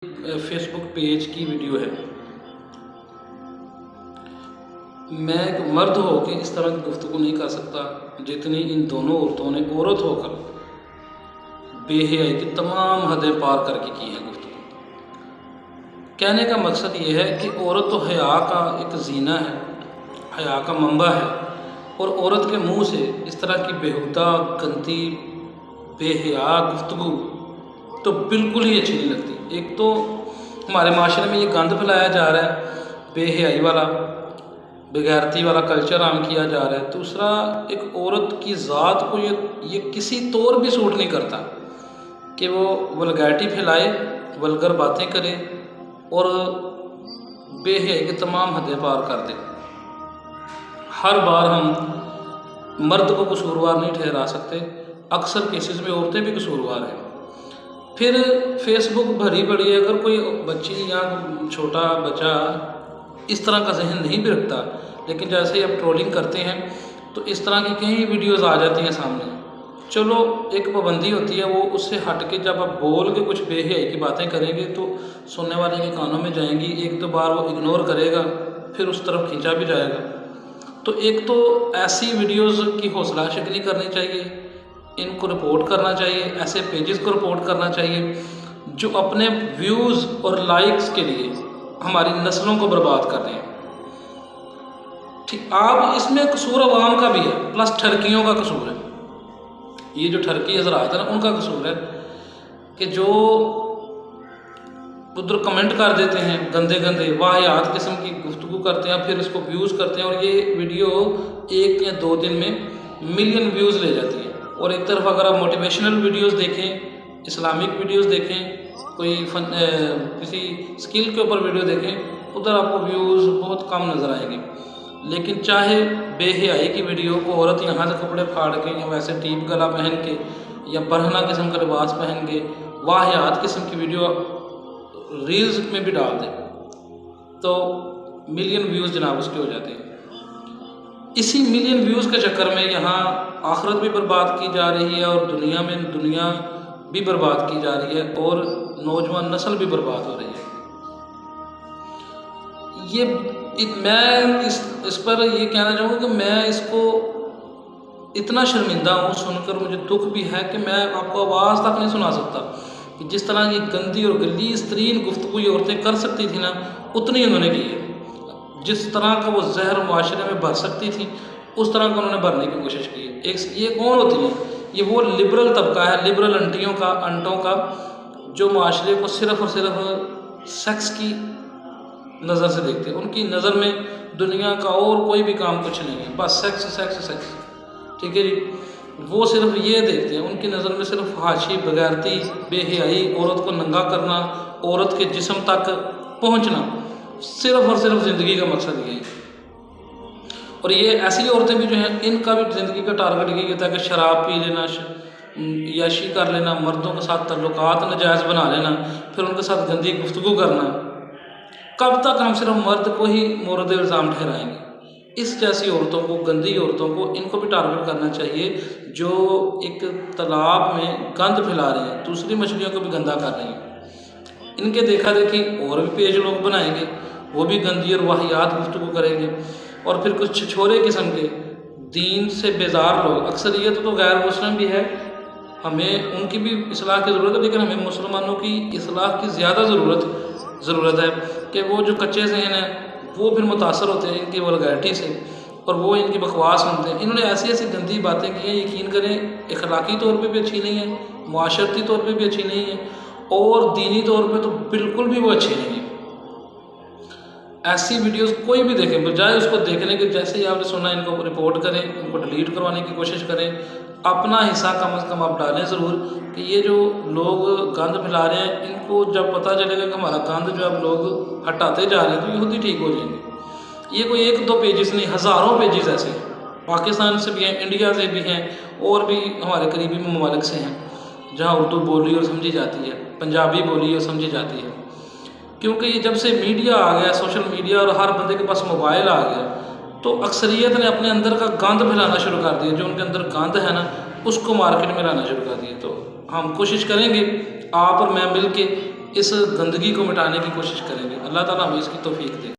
Facebook page की video है। मैं एक मर्द होकर इस तरह की गुफ्तगू नहीं कर सकता जितनी इन दोनों औरतों ने औरत होकर बेहयाई की तमाम हदें पार करके की है गुफ्तगू। कहने का मकसद ये है कि औरत तो हया का एक जीना है, हया का मंबा है, और औरत के मुंह से इस तरह की बेहुदा गंदी बेहया गुफ्तगू तो बिल्कुल ही अच्छी नहीं लगती। एक तो हमारे माशरे में ये गंद फैलाया जा रहा है, बेहयाई वाला बेगैरती वाला कल्चर आम किया जा रहा है। दूसरा, एक औरत की ज़ात को ये किसी तौर भी सूट नहीं करता कि वो वल्गैरिटी फैलाए, वल्गर बातें करे और बेहयाई की तमाम हदें पार कर दे। हर बार हम मर्द को कसूरवार नहीं ठहरा सकते, अक्सर केसेस में औरतें भी कसूरवार हैं। फिर फेसबुक भरी पड़ी है, अगर कोई बच्ची या छोटा बच्चा इस तरह का जहन नहीं भी रखता, लेकिन जैसे ही आप ट्रोलिंग करते हैं तो इस तरह की कई वीडियोस आ जाती हैं सामने। चलो, एक पाबंदी होती है, वो उससे हट के जब आप बोल के कुछ बेहयाई की बातें करेंगे तो सुनने वाले के कानों में जाएंगी, एक दो बार वो इग्नोर करेगा, फिर उस तरफ खींचा भी जाएगा। तो एक तो ऐसी वीडियोज़ की हौसला शिकनी करनी चाहिए, इनको रिपोर्ट करना चाहिए, ऐसे पेजेस को रिपोर्ट करना चाहिए जो अपने व्यूज़ और लाइक्स के लिए हमारी नस्लों को बर्बाद कर रहे हैं। ठीक, आप इसमें कसूर अवाम का भी है, प्लस ठरकियों का कसूर है। ये जो ठरकी हज़रात है ना, उनका कसूर है कि जो उधर कमेंट कर देते हैं गंदे गंदे वाहियात किस्म की गुफ्तगू करते हैं, फिर इसको व्यूज़ करते हैं, और ये वीडियो 1 या 2 दिन में मिलियन व्यूज़ ले जाती है। और एक तरफ अगर आप मोटिवेशनल वीडियोस देखें, इस्लामिक वीडियोस देखें, कोई किसी स्किल के ऊपर वीडियो देखें, उधर आपको व्यूज़ बहुत कम नज़र आएंगे। लेकिन चाहे बेहयाई की वीडियो को औरत यहाँ से कपड़े फाड़ के या वैसे टीप गला पहन के या बरहना किस्म का लिबास पहन के वाहियात किस्म की वीडियो रील्स में भी डाल दें तो मिलियन व्यूज़ जनाब उसके हो जाते हैं। इसी मिलियन व्यूज़ के चक्कर में यहाँ आखिरत भी बर्बाद की जा रही है और दुनिया भी बर्बाद की जा रही है और नौजवान नस्ल भी बर्बाद हो रही है। मैं इस पर ये कहना चाहूँगा कि मैं इसको इतना शर्मिंदा हूँ, सुनकर मुझे दुख भी है कि मैं आपको आवाज़ तक नहीं सुना सकता कि जिस तरह की गंदी और गलीज़ तरीन गुफ्तगू ये औरतें कर सकती थी ना, उतनी उन्होंने की है। जिस तरह का वो जहर माशरे में भर सकती थी, उस तरह का उन्होंने भरने की कोशिश की है। ये कौन होती है? ये वो लिबरल तबका है, लिबरल अंटों का जो माशरे को सिर्फ़ और सिर्फ सेक्स की नज़र से देखते हैं। उनकी नज़र में दुनिया का और कोई भी काम कुछ नहीं है, बस सेक्स सेक्स सेक्स। ठीक है जी, वो सिर्फ ये देखते हैं, उनकी नज़र में सिर्फ फहाशी, बगैरती, बेहयाई, औरत को नंगा करना, औरत के जिस्म तक पहुँचना, सिर्फ और सिर्फ ज़िंदगी का मकसद ये है। और ये ऐसी औरतें भी जो हैं, इनका भी ज़िंदगी का टारगेट यही होता है कि शराब पी लेना, याशी कर लेना, मर्दों के साथ तल्लुकात नाजायज़ बना लेना, फिर उनके साथ गंदी गुफ्तगू करना। कब तक हम सिर्फ मर्द को ही मोरद इल्ज़ाम ठहराएंगे? इस जैसी औरतों को, गंदी औरतों को, इनको भी टारगेट करना चाहिए जो एक तालाब में गंद फैला रही हैं, दूसरी मछलियों को भी गंदा कर रही हैं। इनके देखा देखी और भी पेज लोग बनाएंगे, वो भी गंदी और वाहियात गुफ्तगू करेंगे। और फिर कुछ छिछोरे किस्म के दीन से बेजार लोग, अक्सरियत तो गैर मुस्लिम भी है, हमें उनकी भी इस्लाह की ज़रूरत है, लेकिन हमें मुसलमानों की इस्लाह की ज़्यादा ज़रूरत है कि वो जो कच्चे जहन हैं वो फिर मुतासर होते हैं इनकी वल्गैरिटी से और वो इनकी बकवास सुनते हैं। इन्होंने ऐसी ऐसी गंदी बातें की हैं, यकीन करें अखलाकी तौर पे भी अच्छी नहीं है, मुआशरती तौर पे भी अच्छी नहीं है, और दीनी तौर पे तो बिल्कुल भी वो अच्छी नहीं है। ऐसी वीडियोस कोई भी देखे, बजाय उसको देखने के, जैसे ही आपने सुना, इनको रिपोर्ट करें, इनको डिलीट करवाने की कोशिश करें, अपना हिस्सा कम से कम आप डालें ज़रूर कि ये जो लोग गंद फैला रहे हैं, इनको जब पता चलेगा कि हमारा गंद जो अब लोग हटाते जा रहे हैं तो ये खुद ही ठीक हो जाएंगे। ये कोई 1-2 पेजेस नहीं, हज़ारों पेजेस ऐसे हैं, पाकिस्तान से भी हैं, इंडिया से भी हैं, और भी हमारे करीबी ममालिक से हैं जहाँ उर्दू बोली और समझी जाती है, पंजाबी बोली और समझी जाती है। क्योंकि ये जब से मीडिया आ गया, सोशल मीडिया, और हर बंदे के पास मोबाइल आ गया, तो अक्सरियत ने अपने अंदर का गंद फैलाना शुरू कर दिया। जो उनके अंदर गंद है ना, उसको मार्केट में लाना शुरू कर दिया। तो हम कोशिश करेंगे, आप और मैं मिल के इस गंदगी को मिटाने की कोशिश करेंगे। अल्लाह ताला हमें इसकी तौफीक दे।